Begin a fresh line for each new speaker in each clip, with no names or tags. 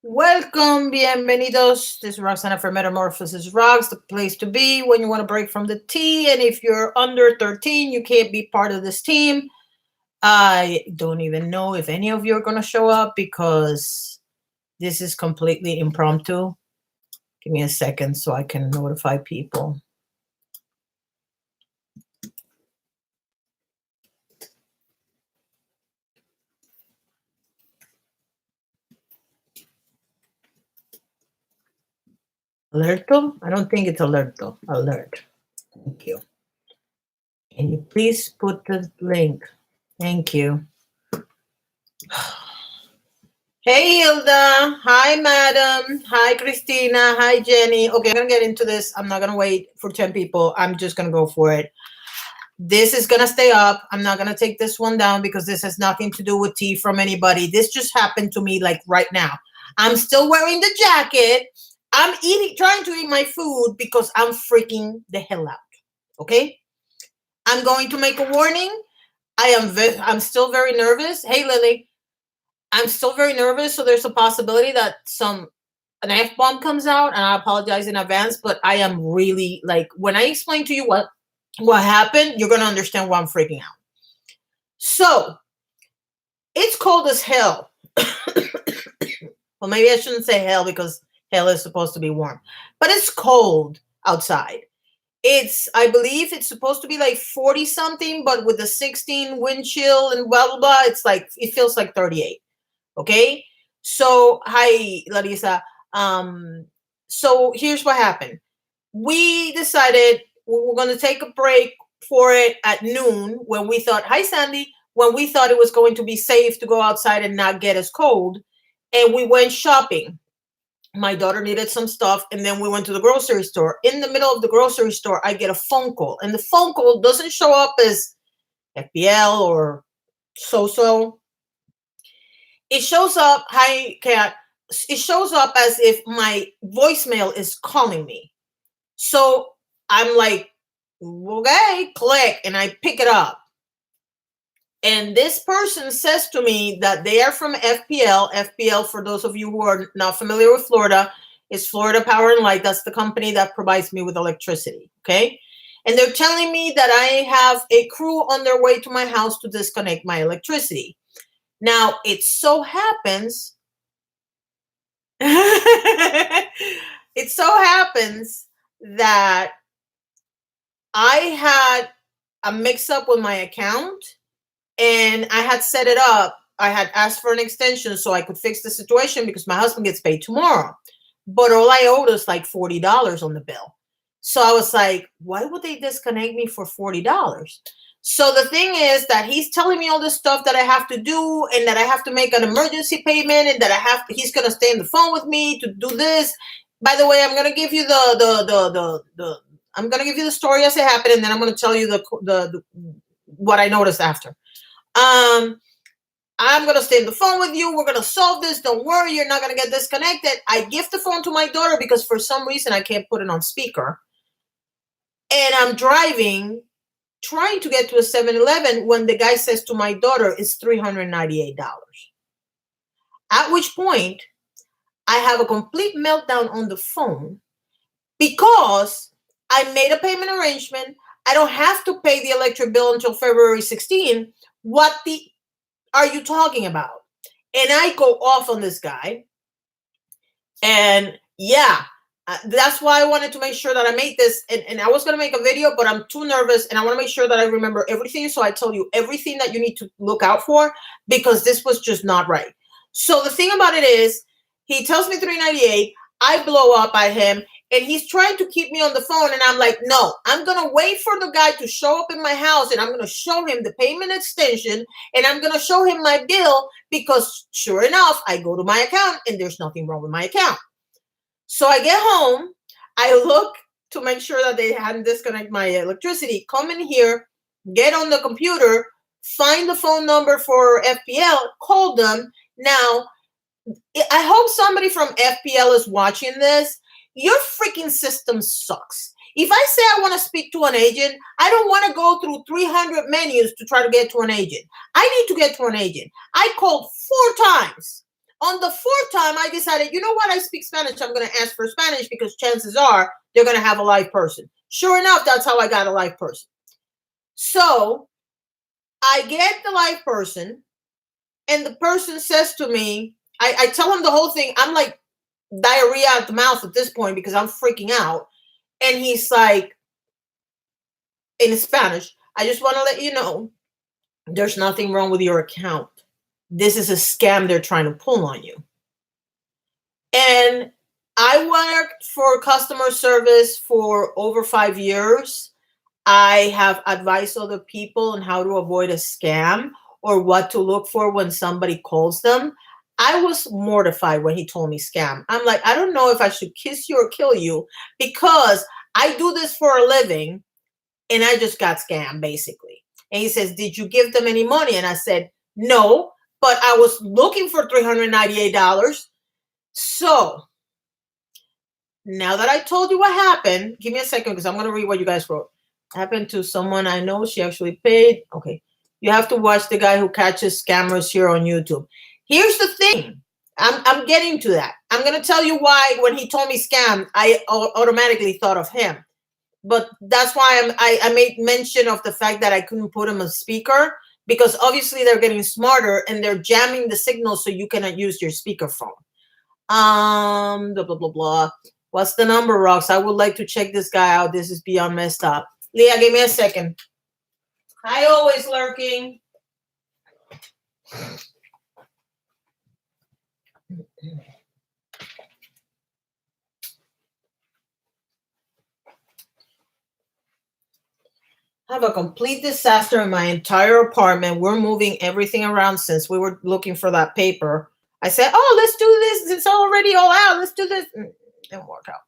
Welcome, bienvenidos. This is Roxana for MetamorphosisRox, the place to be when you want to break from the T. And if you're under 13, you can't be part of this team. I don't even know if any of you are going to show up because this is completely impromptu. Give me a second so I can notify people. Alerto? I don't think it's alerto. Alert. Thank you. Can you please put the link? Thank you. Hey, Hilda. Hi, madam. Hi, Christina. Hi, Jenny. Okay, I'm going to get into this. I'm not going to wait for 10 people. I'm just going to go for it. This is going to stay up. I'm not going to take this one down because this has nothing to do with tea from anybody. This just happened to me like right now. I'm still wearing the jacket. I'm trying to eat my food because I'm freaking the hell out. Okay? I'm going to make a warning. I'm still very nervous. Hey, Lily. I'm still very nervous, so there's a possibility that an F-bomb comes out, and I apologize in advance, but I am really, like, when I explain to you what happened, you're going to understand why I'm freaking out. So, it's cold as hell. Well, maybe I shouldn't say hell because hell is supposed to be warm. But it's cold outside. I believe it's supposed to be like 40 something, but with the 16 wind chill and blah, blah, blah, it feels like 38. Okay, so hi, Larissa. So here's what happened. We decided we were going to take a break for it at noon when we thought, hi, Sandy, when we thought it was going to be safe to go outside and not get as cold. And we went shopping. My daughter needed some stuff, and then we went to the grocery store. In the middle of the grocery store, I get a phone call, and the phone call doesn't show up as FPL or so. It shows up, hi, Kat. It shows up as if my voicemail is calling me. So I'm like, okay, click, and I pick it up. And this person says to me that they are from FPL. FPL, for those of you who are not familiar with Florida, is Florida Power and Light. That's the company that provides me with electricity, okay? And they're telling me that I have a crew on their way to my house to disconnect my electricity. Now, it so happens that I had a mix-up with my account, and I had set it up. I had asked for an extension so I could fix the situation because my husband gets paid tomorrow. But all I owed is like $40 on the bill. So I was like, why would they disconnect me for $40? So the thing is that he's telling me all this stuff that I have to do, and that I have to make an emergency payment, and that he's going to stay on the phone with me to do this. By the way, I'm going to give you I'm going to give you the story as it happened, and then I'm going to tell you the what I noticed after. I'm going to stay on the phone with you. We're going to solve this. Don't worry. You're not going to get disconnected. I give the phone to my daughter because for some reason I can't put it on speaker. And I'm driving, trying to get to a 7-Eleven when the guy says to my daughter, it's $398. At which point, I have a complete meltdown on the phone because I made a payment arrangement. I don't have to pay the electric bill until February 16. What are you talking about? And I go off on this guy. And yeah, that's why I wanted to make sure that I made this. And I was going to make a video, but I'm too nervous. And I want to make sure that I remember everything. So I tell you everything that you need to look out for, because this was just not right. So the thing about it is, he tells me $398. I blow up at him. And he's trying to keep me on the phone. And I'm like, no, I'm going to wait for the guy to show up in my house. And I'm going to show him the payment extension. And I'm going to show him my bill. Because sure enough, I go to my account and there's nothing wrong with my account. So I get home. I look to make sure that they hadn't disconnected my electricity. Come in here, get on the computer, find the phone number for FPL, call them. Now, I hope somebody from FPL is watching this. Your freaking system sucks. If I say I want to speak to an agent, I don't want to go through 300 menus to try to get to an agent. I need to get to an agent. I called 4 times On the fourth time, I decided, you know what? I speak Spanish. I'm going to ask for Spanish because chances are they're going to have a live person. Sure enough, that's how I got a live person. So I get the live person, and the person says to me, I tell him the whole thing. I'm like diarrhea out the mouth at this point because I'm freaking out. And he's like, in Spanish, I just want to let you know there's nothing wrong with your account. This is a scam they're trying to pull on you. And I worked for customer service for over 5 years. I have advised other people on how to avoid a scam or what to look for when somebody calls them. I was mortified when he told me scam. I'm like, I don't know if I should kiss you or kill you because I do this for a living and I just got scammed basically. And he says, did you give them any money? And I said, no, but I was looking for $398. So now that I told you what happened, give me a second because I'm going to read what you guys wrote. Happened to someone I know. She actually paid. Okay. You have to watch the guy who catches scammers here on YouTube. Here's the thing. I'm getting to that. I'm going to tell you why when he told me scam, I automatically thought of him. But that's why I made mention of the fact that I couldn't put him on speaker because obviously they're getting smarter and they're jamming the signal so you cannot use your speakerphone. Blah, blah, blah, blah. What's the number, Rox? I would like to check this guy out. This is beyond messed up. Leah, give me a second. Hi, always lurking. I have a complete disaster in my entire apartment. We're moving everything around since we were looking for that paper. I said, oh, let's do this. It's already all out. Let's do this. It didn't work out.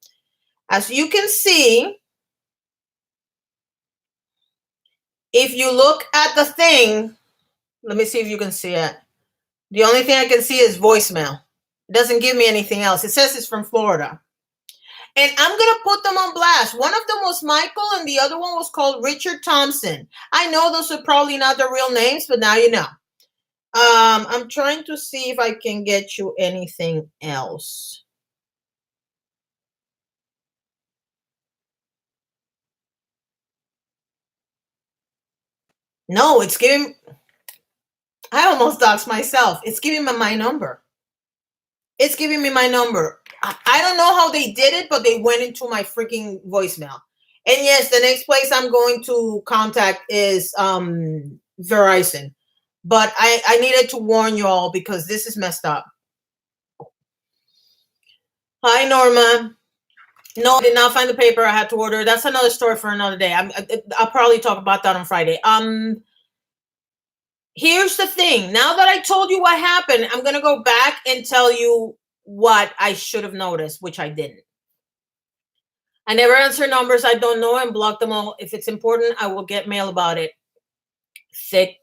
As you can see, if you look at the thing, let me see if you can see it. The only thing I can see is voicemail. It doesn't give me anything else. It says it's from Florida. And I'm going to put them on blast. One of them was Michael and the other one was called Richard Thompson. I know those are probably not their real names, but now you know. I'm trying to see if I can get you anything else. No, it's giving... I almost doxed myself. It's giving me my number. It's giving me my number. I don't know how they did it, but they went into my freaking voicemail. And yes, the next place I'm going to contact is Verizon. But I needed to warn you all because this is messed up. Hi, Norma. No, I did not find the paper. I had to order. That's another story for another day. I'll probably talk about that on Friday. Here's the thing. Now that I told you what happened, I'm going to go back and tell you what I should have noticed, which I didn't. I never answer numbers I don't know and block them all. If it's important, I will get mail about it. Thick.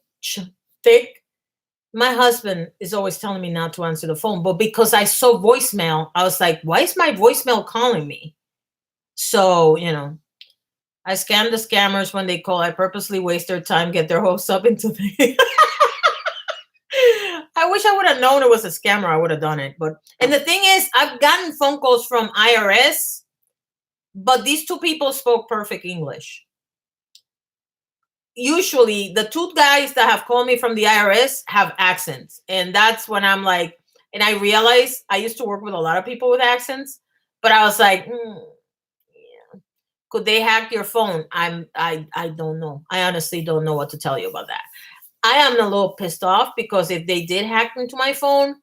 My husband is always telling me not to answer the phone, but because I saw voicemail, I was like, why is my voicemail calling me? So, you know, I scam the scammers when they call. I purposely waste their time, get their hopes up into the... I wish I would have known it was a scammer. I would have done it. But, and the thing is, I've gotten phone calls from IRS, but these two people spoke perfect English. Usually the two guys that have called me from the IRS have accents. And that's when I'm like, and I realized I used to work with a lot of people with accents, but I was like, yeah. Could they hack your phone? I don't know. I honestly don't know what to tell you about that. I am a little pissed off because if they did hack into my phone,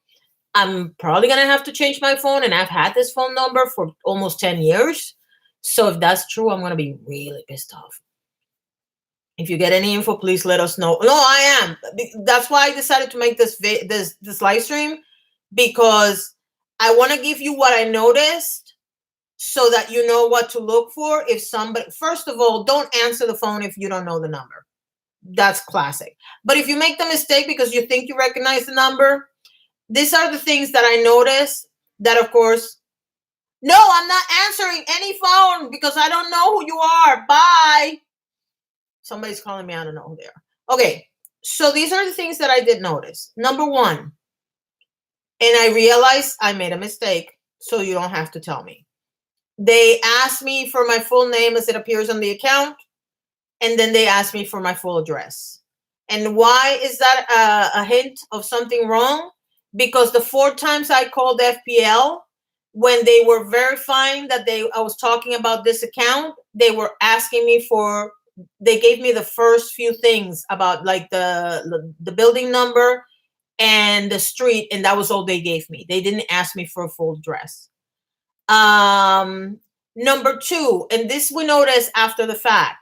I'm probably going to have to change my phone. And I've had this phone number for almost 10 years. So if that's true, I'm going to be really pissed off. If you get any info, please let us know. No, I am. That's why I decided to make this live stream, because I want to give you what I noticed so that you know what to look for. If somebody, first of all, don't answer the phone if you don't know the number. That's classic. But if you make the mistake because you think you recognize the number, these are the things that I noticed that, of course, no, I'm not answering any phone because I don't know who you are. Bye. Somebody's calling me. I don't know who they are. Okay. So these are the things that I did notice. Number one, And I realized I made a mistake, so you don't have to tell me. They asked me for my full name as it appears on the account, and then they asked me for my full address. And why is that a hint of something wrong? Because the 4 times I called FPL, when they were verifying that I was talking about this account, they were asking me for, they gave me the first few things about like the building number and the street, and that was all they gave me. They didn't ask me for a full address. Number 2, and this we noticed after the fact,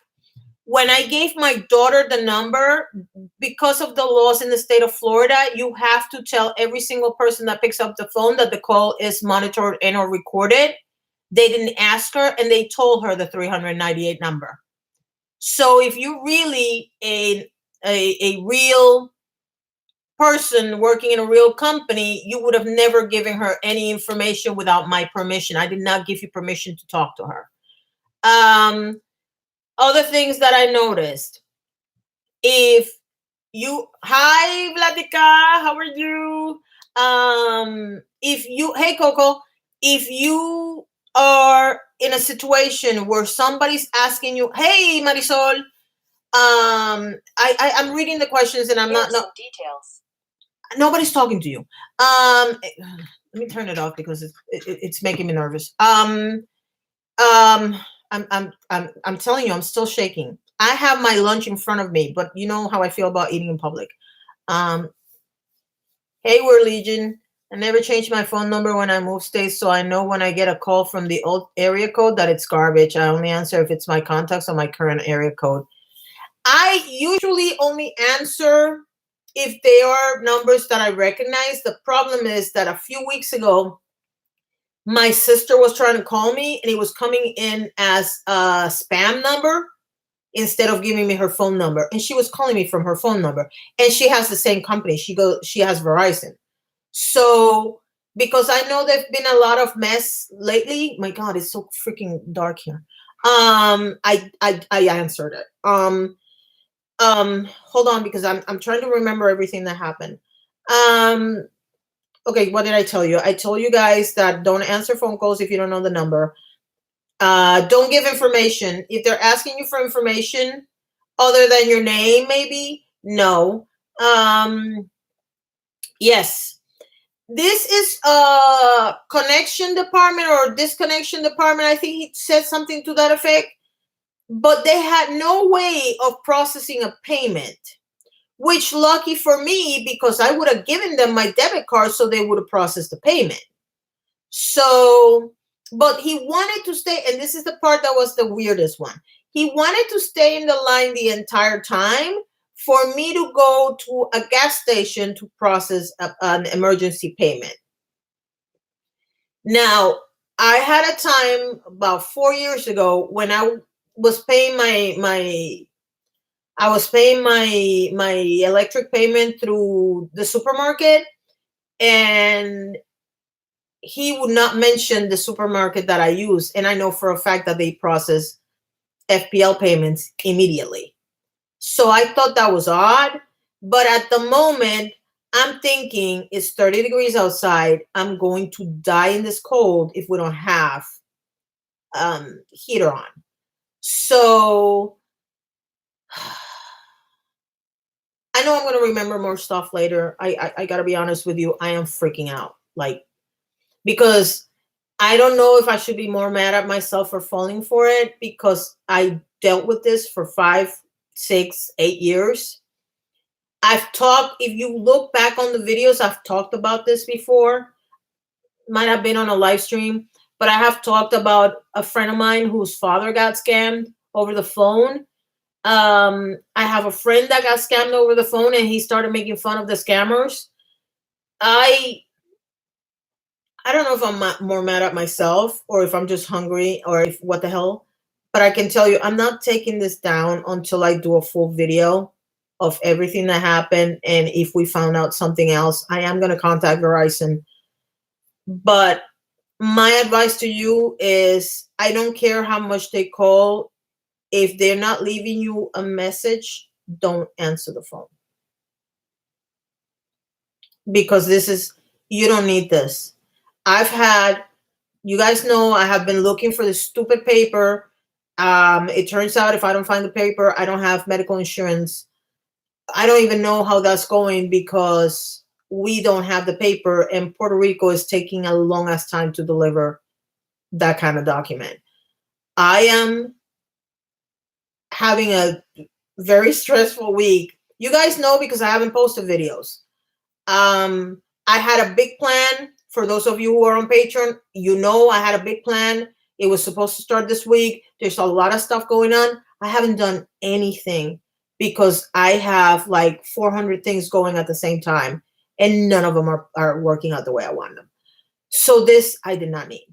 when I gave my daughter the number, because of the laws in the state of Florida, you have to tell every single person that picks up the phone that the call is monitored and or recorded. They didn't ask her, and they told her the 398 number. So if you're really a real person working in a real company, you would have never given her any information without my permission. I did not give you permission to talk to her. Other things that I noticed. If you, hi Vladika, how are you? If you, hey Coco, if you are in a situation where somebody's asking you, hey Marisol, I'm reading the questions and I'm not details. Nobody's talking to you. Let me turn it off because it's making me nervous. I'm telling you, I'm still shaking. I have my lunch in front of me, but you know how I feel about eating in public. Hey, we're Legion. I never changed my phone number when I move states, so I know when I get a call from the old area code that it's garbage. I only answer if it's my contacts or my current area code. I usually only answer if they are numbers that I recognize. The problem is that a few weeks ago, my sister was trying to call me and it was coming in as a spam number instead of giving me her phone number. And she was calling me from her phone number. And she has the same company. She has Verizon. So because I know there's been a lot of mess lately. My God, it's so freaking dark here. I answered it. Hold on, because I'm trying to remember everything that happened. Okay, what did I tell you? I told you guys that don't answer phone calls if you don't know the number. Don't give information. If they're asking you for information other than your name, maybe, no. Yes. This is a connection department or disconnection department. I think he said something to that effect. But they had no way of processing a payment. Which lucky for me, because I would have given them my debit card so they would have processed the payment. So, but he wanted to stay, and this is the part that was the weirdest one. He wanted to stay in the line the entire time for me to go to a gas station to process an emergency payment. Now, I had a time about 4 years ago when I was paying my electric payment through the supermarket, and he would not mention the supermarket that I use. And I know for a fact that they process FPL payments immediately. So I thought that was odd. But at the moment, I'm thinking it's 30 degrees outside. I'm going to die in this cold if we don't have heater on. So I know I'm going to remember more stuff later. I got to be honest with you. I am freaking out. Like, because I don't know if I should be more mad at myself for falling for it, because I dealt with this for 5, 6, 8 years. I've talked, if you look back on the videos, I've talked about this before. Might have been on a live stream, but I have talked about a friend of mine whose father got scammed over the phone. I have a friend that got scammed over the phone, and he started making fun of the scammers. I don't know if I'm more mad at myself or if I'm just hungry or if what the hell. But I can tell you, I'm not taking this down until I do a full video of everything that happened. And if we found out something else, I am going to contact Verizon. But my advice to you is, I don't care how much they call. If they're not leaving you a message, don't answer the phone. Because this is You don't need this. I've had, you guys know, I have been looking for this stupid paper. It turns out if I don't find the paper, I don't have medical insurance. I don't even know how that's going because we don't have the paper, and Puerto Rico is taking a long ass time to deliver that kind of document. I am having a very stressful week. You guys know because I haven't posted videos. I had a big plan. For those of you who are on Patreon, you know I had a big plan. It was supposed to start this week. There's a lot of stuff going on. I haven't done anything because I have like 400 things going at the same time, and none of them are working out the way I want them. So this I did not need.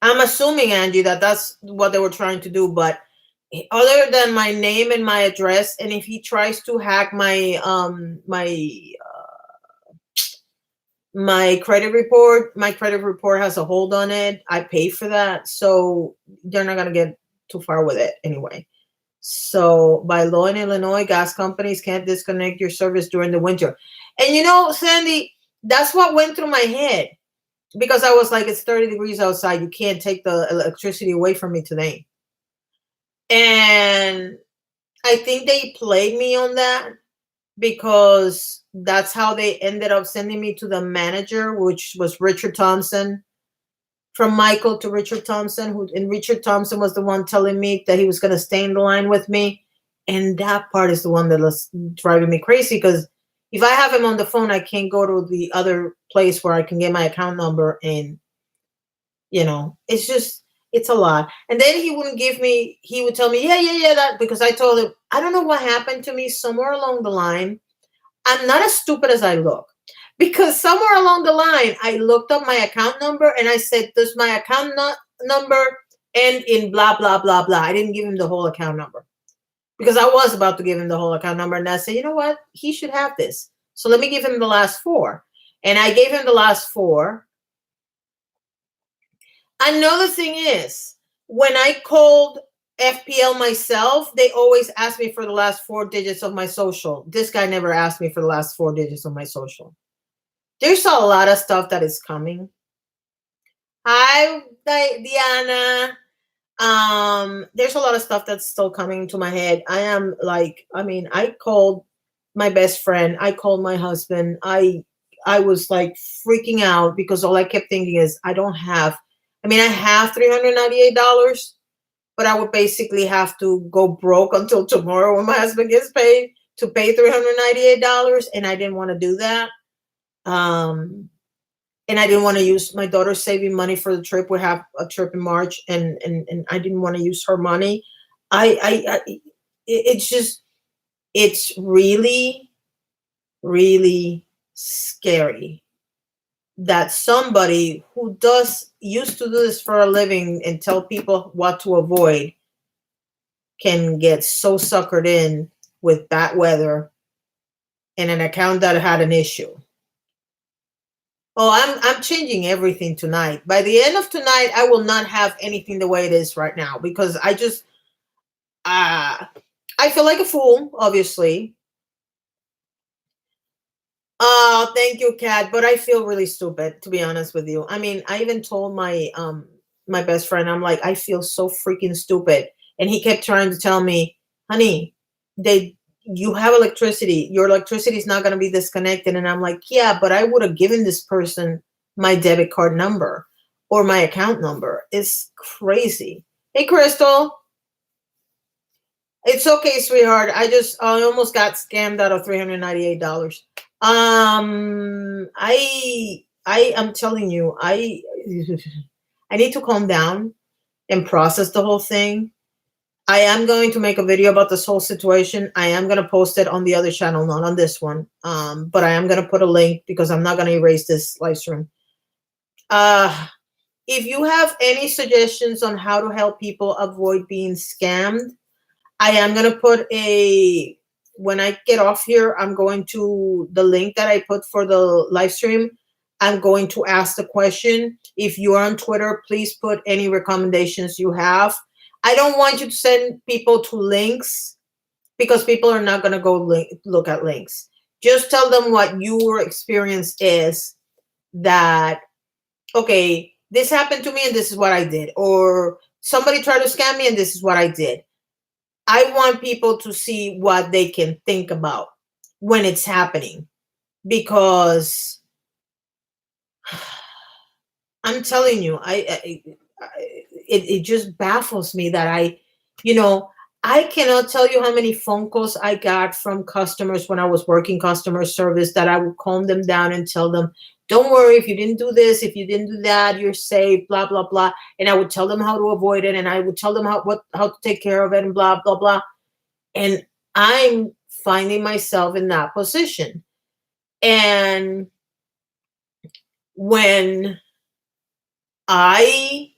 I'm assuming, Angie, that that's what they were trying to do, but other than my name and my address, and if he tries to hack my credit report has a hold on it. I pay for that, so they're not gonna get too far with it anyway. So by law in Illinois, gas companies can't disconnect your service during the winter. And you know, Sandy, that's what went through my head because I was like, it's 30 degrees outside. You can't take the electricity away from me today. And I think they played me on that because that's how they ended up sending me to the manager, which was Richard Thompson. From Michael to Richard Thompson, and Richard Thompson was the one telling me that he was going to stay in the line with me. And that part is the one that was driving me crazy because if I have him on the phone, I can't go to the other place where I can get my account number. And, you know, it's a lot. And then he would tell me, yeah, that, because I told him, I don't know what happened to me somewhere along the line. I'm not as stupid as I look. Because somewhere along the line, I looked up my account number and I said, does my account number end in blah, blah, blah, blah. I didn't give him the whole account number because I was about to give him the whole account number. And I said, you know what? He should have this. So let me give him the last four. And I gave him the last four. Another thing is, when I called FPL myself, they always ask me for the last 4 digits of my social. This guy never asked me for the last 4 digits of my social. There's a lot of stuff that is coming. Hi, Diana. There's a lot of stuff that's still coming to my head. I called my best friend. I called my husband. I was like freaking out because all I kept thinking is I have $398, but I would basically have to go broke until tomorrow when my husband gets paid to pay $398, and I didn't want to do that. And I didn't want to use my daughter's saving money for the trip. We have a trip in March, and I didn't want to use her money. It's really, really scary that somebody who used to do this for a living and tell people what to avoid can get so suckered in with bad weather and an account that had an issue. Oh, I'm changing everything tonight. By the end of tonight, I will not have anything the way it is right now because I feel like a fool, obviously. Oh, thank you, Kat. But I feel really stupid, to be honest with you. I mean, I even told my my best friend, I'm like, I feel so freaking stupid. And he kept trying to tell me, honey, you have electricity. Your electricity is not going to be disconnected. And I'm like, yeah, but I would have given this person my debit card number or my account number. It's crazy. Hey, Crystal. It's okay, sweetheart. I almost got scammed out of $398. I'm telling you, I need to calm down and process the whole thing. I am going to make a video about this whole situation. I am going to post it on the other channel, not on this one. But I am going to put a link because I'm not going to erase this live stream. If you have any suggestions on how to help people avoid being scammed, I am going to put when I get off here, I'm going to the link that I put for the live stream. I'm going to ask the question. If you are on Twitter, please put any recommendations you have. I don't want you to send people to links because people are not going to go look at links. Just tell them what your experience is, that, okay, this happened to me and this is what I did. Or somebody tried to scam me and this is what I did. I want people to see what they can think about when it's happening, because I'm telling you, it just baffles me that you know, I cannot tell you how many phone calls I got from customers when I was working customer service, that I would calm them down and tell them, don't worry, if you didn't do this, if you didn't do that, you're safe, blah, blah, blah. And I would tell them how to avoid it, and I would tell them how to take care of it, and blah, blah, blah. And I'm finding myself in that position. And when I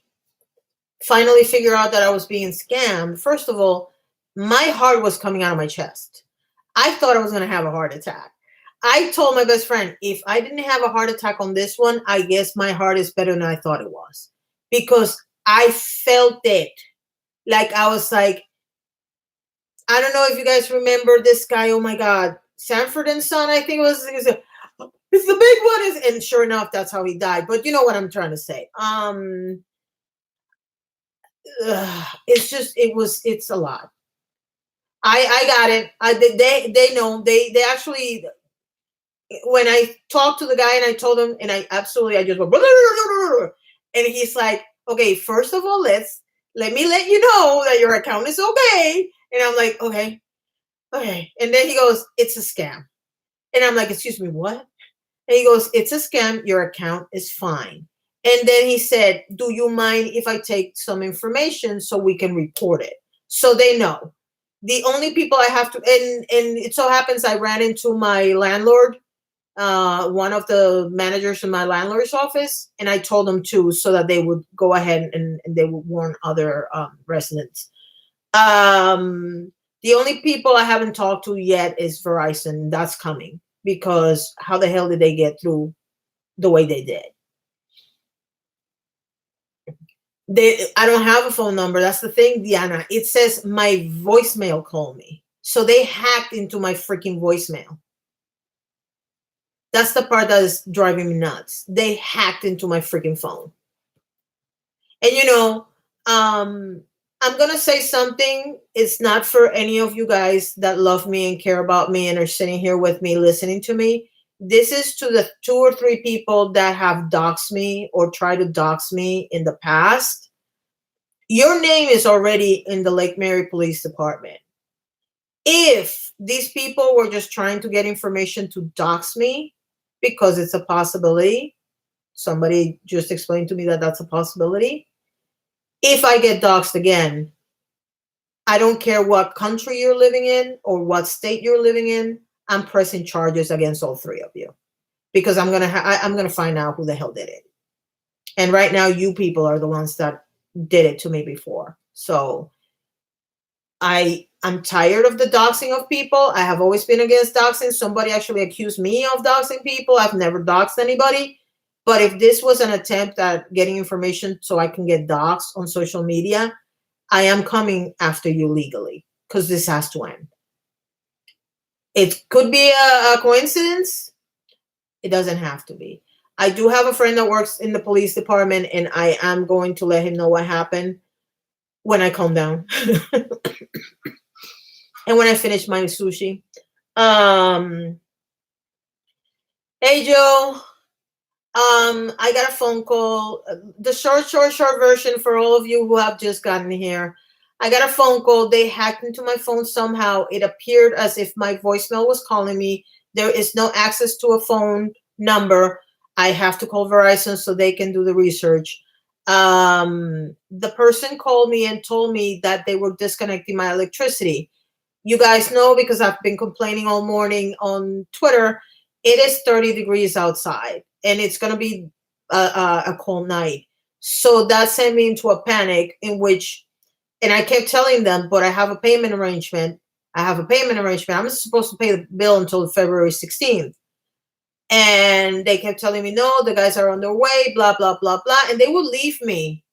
finally figure out that I was being scammed, first of all, my heart was coming out of my chest. I thought I was going to have a heart attack. I told my best friend, if I didn't have a heart attack on this one, I guess my heart is better than I thought it was, because I felt it. Like, I was like, I don't know if you guys remember this guy. Oh my God, Sanford and Son, I think it was. It's the big one, and sure enough, that's how he died. But you know what I'm trying to say. It's a lot. I got it. They know, they actually, when I talked to the guy and I told him, and I just went, and he's like, okay, first of all, let me let you know that your account is okay. And I'm like, okay. And then he goes, it's a scam. And I'm like, excuse me, what? And he goes, it's a scam. Your account is fine. And then he said, do you mind if I take some information so we can report it? So they know. The only people I have to, and it so happens I ran into my landlord, one of the managers in my landlord's office, and I told them too, so that they would go ahead and they would warn other residents. The only people I haven't talked to yet is Verizon. That's coming, because how the hell did they get through the way they did? I don't have a phone number. That's the thing, Diana. It says my voicemail call me. So they hacked into my freaking voicemail. That's the part that is driving me nuts. They hacked into my freaking phone. And I'm going to say something. It's not for any of you guys that love me and care about me and are sitting here with me listening to me. This is to the 2 or 3 people that have doxed me or tried to dox me in the past. Your name is already in the Lake Mary Police Department. If these people were just trying to get information to dox me, because it's a possibility, somebody just explained to me that that's a possibility. If I get doxed again, I don't care what country you're living in or what state you're living in, I'm pressing charges against all 3 of you, because I'm gonna find out who the hell did it. And right now, you people are the ones that did it to me before. So I'm tired of the doxing of people. I have always been against doxing. Somebody actually accused me of doxing people. I've never doxed anybody. But if this was an attempt at getting information so I can get doxed on social media, I am coming after you legally, because this has to end. It could be a coincidence. It doesn't have to be. I do have a friend that works in the police department, and I am going to let him know what happened when I calm down. And when I finish my sushi. Hey, Joe. I got a phone call. The short version for all of you who have just gotten here. I got a phone call. They hacked into my phone somehow. It appeared as if my voicemail was calling me. There is no access to a phone number. I have to call Verizon so they can do the research. The person called me and told me that they were disconnecting my electricity. You guys know, because I've been complaining all morning on Twitter, it is 30 degrees outside, and it's going to be a cold night. So that sent me into a panic in which, and I kept telling them, but I have a payment arrangement. I'm supposed to pay the bill until February 16th. And they kept telling me, no, the guys are on their way, blah, blah, blah, blah. And they would leave me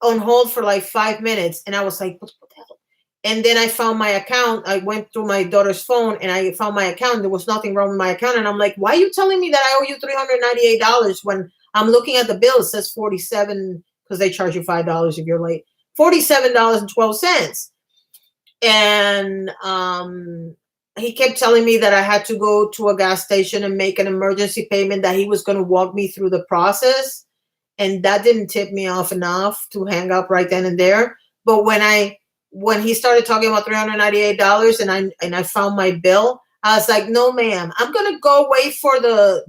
on hold for like 5 minutes. And I was like, what the hell? And then I found my account. I went through my daughter's phone and I found my account. There was nothing wrong with my account. And I'm like, why are you telling me that I owe you $398 when I'm looking at the bill? It says 47 because they charge you $5 if you're late. $47.12. And he kept telling me that I had to go to a gas station and make an emergency payment, that he was going to walk me through the process. And that didn't tip me off enough to hang up right then and there. But when he started talking about $398 and I found my bill, I was like, no, ma'am, I'm going to go wait for the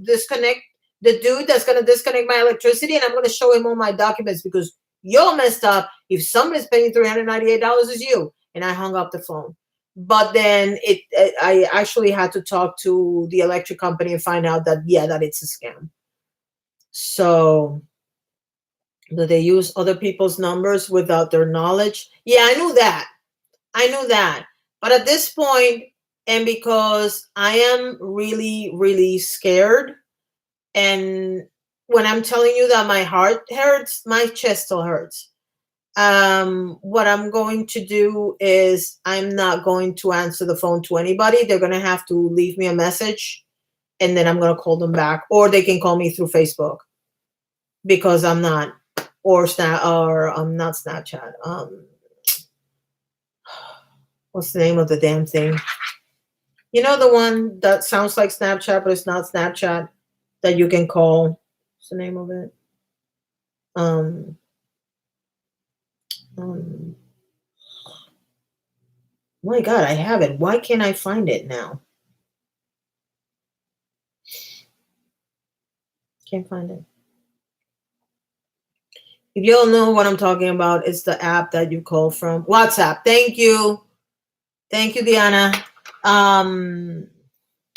dude that's going to disconnect my electricity, and I'm going to show him all my documents, because you're messed up. If somebody's paying $398, it's you. And I hung up the phone. But then I actually had to talk to the electric company and find out that, yeah, that it's a scam. So do they use other people's numbers without their knowledge? Yeah, I knew that. But at this point, and because I am really, really scared, and when I'm telling you that my heart hurts, my chest still hurts. What I'm going to do is I'm not going to answer the phone to anybody. They're going to have to leave me a message, and then I'm going to call them back, or they can call me through Facebook, because I'm not, or I'm not Snapchat. What's the name of the damn thing? You know, the one that sounds like Snapchat, but it's not Snapchat, that you can call. What's the name of it? My God, I have it. Why can't I find it now? Can't find it. If you all know what I'm talking about, it's the app that you call from. WhatsApp. Thank you. Thank you, Diana.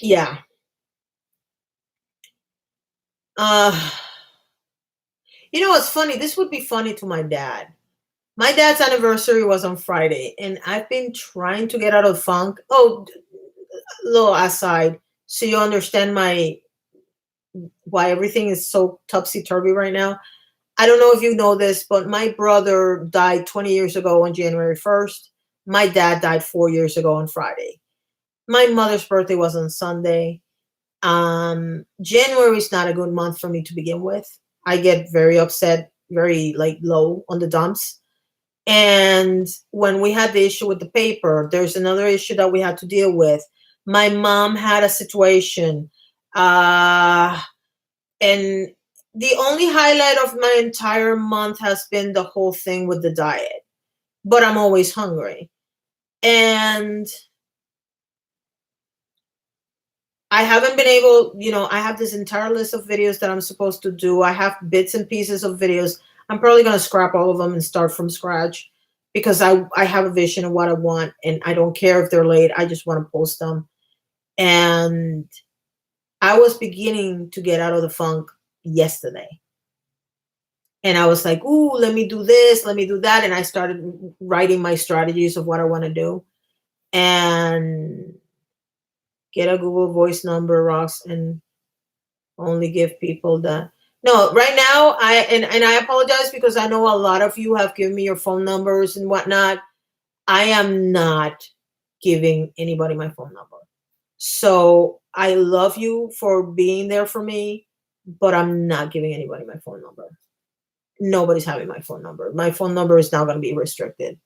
Yeah. You know what's funny? This would be funny to my dad. My dad's anniversary was on Friday, and I've been trying to get out of funk. Oh, little aside, so you understand why everything is so topsy-turvy right now. I don't know if you know this, but my brother died 20 years ago on January 1st. My dad died 4 years ago on Friday. My mother's birthday was on Sunday. January is not a good month for me to begin with. I get very upset, very low on the dumps. And when we had the issue with the paper, there's another issue that we had to deal with. My mom had a situation, and the only highlight of my entire month has been the whole thing with the diet. But I'm always hungry. And I haven't been able, I have this entire list of videos that I'm supposed to do. I have bits and pieces of videos. I'm probably going to scrap all of them and start from scratch, because I have a vision of what I want, and I don't care if they're late. I just want to post them. And I was beginning to get out of the funk yesterday. And I was like, ooh, let me do this, let me do that. And I started writing my strategies of what I want to do. And get a Google Voice number, Rox, and only give people that. No, right now, I apologize, because I know a lot of you have given me your phone numbers and whatnot. I am not giving anybody my phone number. So I love you for being there for me, but I'm not giving anybody my phone number. Nobody's having my phone number. My phone number is now going to be restricted.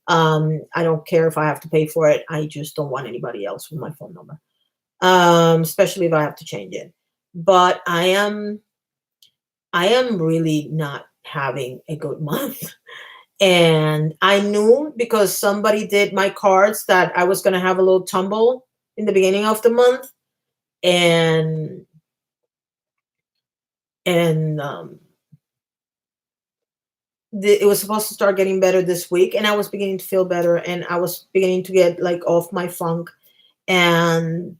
I don't care if I have to pay for it. I just don't want anybody else with my phone number, especially if I have to change it. But I am really not having a good month. And I knew, because somebody did my cards, that I was going to have a little tumble in the beginning of the month. And it was supposed to start getting better this week, and I was beginning to feel better, and I was beginning to get off my funk, and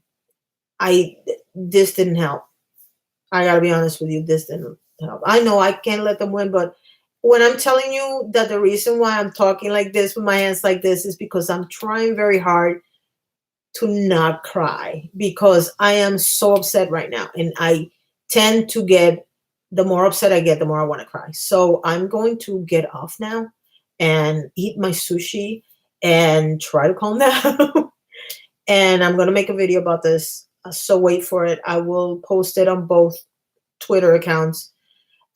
this didn't help. I gotta be honest with you, this didn't help. I know I can't let them win, but when I'm telling you that the reason why I'm talking like this with my hands like this is because I'm trying very hard to not cry, because I am so upset right now, and I tend to get, the more upset I get, the more I want to cry. So I'm going to get off now and eat my sushi and try to calm down. And I'm going to make a video about this. So wait for it. I will post it on both Twitter accounts.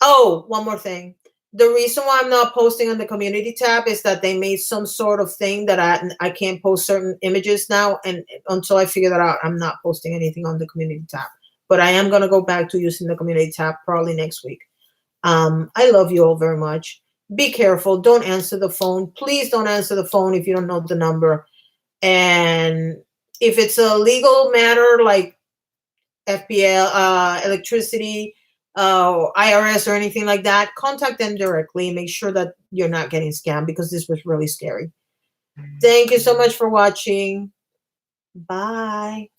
Oh, one more thing. The reason why I'm not posting on the community tab is that they made some sort of thing that I can't post certain images now. And until I figure that out, I'm not posting anything on the community tab. But I am going to go back to using the community tab probably next week. I love you all very much. Be careful. Don't answer the phone. Please don't answer the phone if you don't know the number. And if it's a legal matter like FPL, electricity, IRS, or anything like that, contact them directly and make sure that you're not getting scammed, because this was really scary. Thank you so much for watching. Bye.